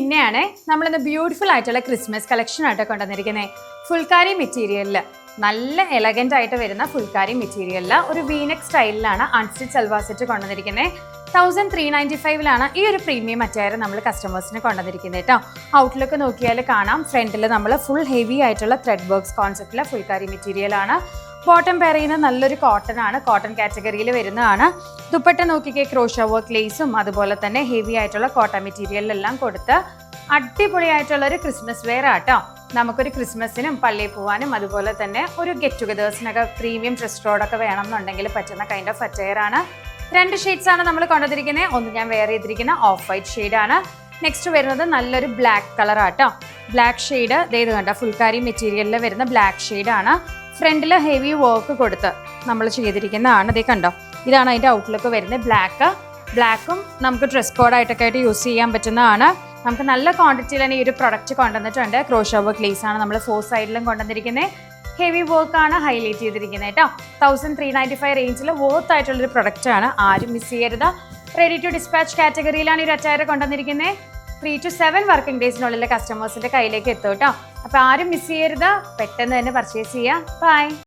മിന്നയാണേ. നമ്മളിന്ന് ബ്യൂട്ടിഫുൾ ആയിട്ടുള്ള Christmas collection ആയിട്ട് കൊണ്ടുവന്നിരിക്കുന്നത്. ഫുൾക്കാരി മെറ്റീരിയലിൽ നല്ല എലഗൻ്റ് ആയിട്ട് വരുന്ന ഫുൾക്കാരി മെറ്റീരിയലിൽ ഒരു വീനെക്ക് സ്റ്റൈലിലാണ് അൺസ്റ്റിച്ച് സൽവാർ സെറ്റ് കൊണ്ടുവന്നിരിക്കുന്നത്. 1395 ഈ ഒരു പ്രീമിയം അറ്റയർ നമ്മൾ കസ്റ്റമേഴ്സിന് കൊണ്ടുവന്നിരിക്കുന്നത് കേട്ടോ. ഔട്ട്ലുക്ക് നോക്കിയാൽ കാണാം, ഫ്രണ്ടിൽ നമ്മൾ ഫുൾ ഹെവി ആയിട്ടുള്ള ത്രെഡ് വർക്ക്സ് കോൺസെപ്റ്റിലെ ഫുൾക്കാരി മെറ്റീരിയലാണ്. ബോട്ടം പെയർ ചെയ്യുന്നത് നല്ലൊരു കോട്ടൺ ആണ്, കോട്ടൺ കാറ്റഗറിയിൽ വരുന്നതാണ്. ദുപ്പട്ട നോക്കിക്കേ, ക്രോഷ വർക്ക് ലേസും അതുപോലെ തന്നെ ഹെവി ആയിട്ടുള്ള കോട്ടൺ മെറ്റീരിയലിലെല്ലാം കൊടുത്ത് അടിപൊളിയായിട്ടുള്ളൊരു ക്രിസ്മസ് വെയർ ആട്ടോ. നമുക്കൊരു ക്രിസ്മസിനും പള്ളിയിൽ പോകാനും അതുപോലെ തന്നെ ഒരു ഗെറ്റ് ടുഗദേഴ്സിനൊക്കെ പ്രീമിയം ഡ്രസ് കോഡൊക്കെ വേണം എന്നുണ്ടെങ്കിൽ പറ്റുന്ന കൈൻഡ് ഓഫ് അറ്റയർ ആണ്. 2 ഷെയ്ഡ്സ് ആണ് നമ്മൾ കൊണ്ടുവന്നിരിക്കുന്നത്. ഒന്ന് ഞാൻ വെയർ ചെയ്തിരിക്കുന്ന ഓഫ് വൈറ്റ് ഷെയ്ഡാണ്. നെക്സ്റ്റ് വരുന്നത് നല്ലൊരു ബ്ലാക്ക് കളർ ആട്ടോ. ബ്ലാക്ക് ഷെയ്ഡ് ഇത് കണ്ട ഫുൾക്കാരി മെറ്റീരിയലിൽ വരുന്ന ബ്ലാക്ക് ഷെയ്ഡാണ്. ഫ്രണ്ടിൽ ഹെവി വർക്ക് കൊടുത്ത് നമ്മൾ ചെയ്തിരിക്കുന്നതാണ്. ഇതേ കണ്ടോ, ഇതാണ് അതിൻ്റെ ഔട്ട്ലുക്ക് വരുന്നത്. ബ്ലാക്കും നമുക്ക് ഡ്രസ് കോഡായിട്ടൊക്കെ ആയിട്ട് യൂസ് ചെയ്യാൻ പറ്റുന്നതാണ്. നമുക്ക് നല്ല ക്വാണ്ടിറ്റിയിൽ തന്നെ ഈ ഒരു പ്രൊഡക്റ്റ് കൊണ്ടുവന്നിട്ടുണ്ട്. ക്രോഷ വർക്ക് ലേസ് ആണ് നമ്മൾ 4 സൈഡിലും കൊണ്ടുവന്നിരിക്കുന്നത്. ഹെവി വർക്കാണ് ഹൈലൈറ്റ് ചെയ്തിരിക്കുന്നത് കേട്ടോ. 1395 റേഞ്ചിൽ വർത്ത് ആയിട്ടുള്ളൊരു പ്രൊഡക്റ്റാണ്. ആരും മിസ് ചെയ്യരുത്. റെഡി ടു ഡിസ്പാച്ച് കാറ്റഗറിയിലാണ് ഈ ഒരു അറ്റയർ കൊണ്ടുവന്നിരിക്കുന്നത്. 3 to 7 വർക്കിംഗ് ഡേയ്സിനുള്ളിൽ കസ്റ്റമേഴ്സിൻ്റെ കയ്യിലേക്ക് എത്തും കേട്ടോ. അപ്പോൾ ആരും മിസ് ചെയ്യരുത്, പെട്ടെന്ന് തന്നെ പർച്ചേസ് ചെയ്യുക. ബൈ.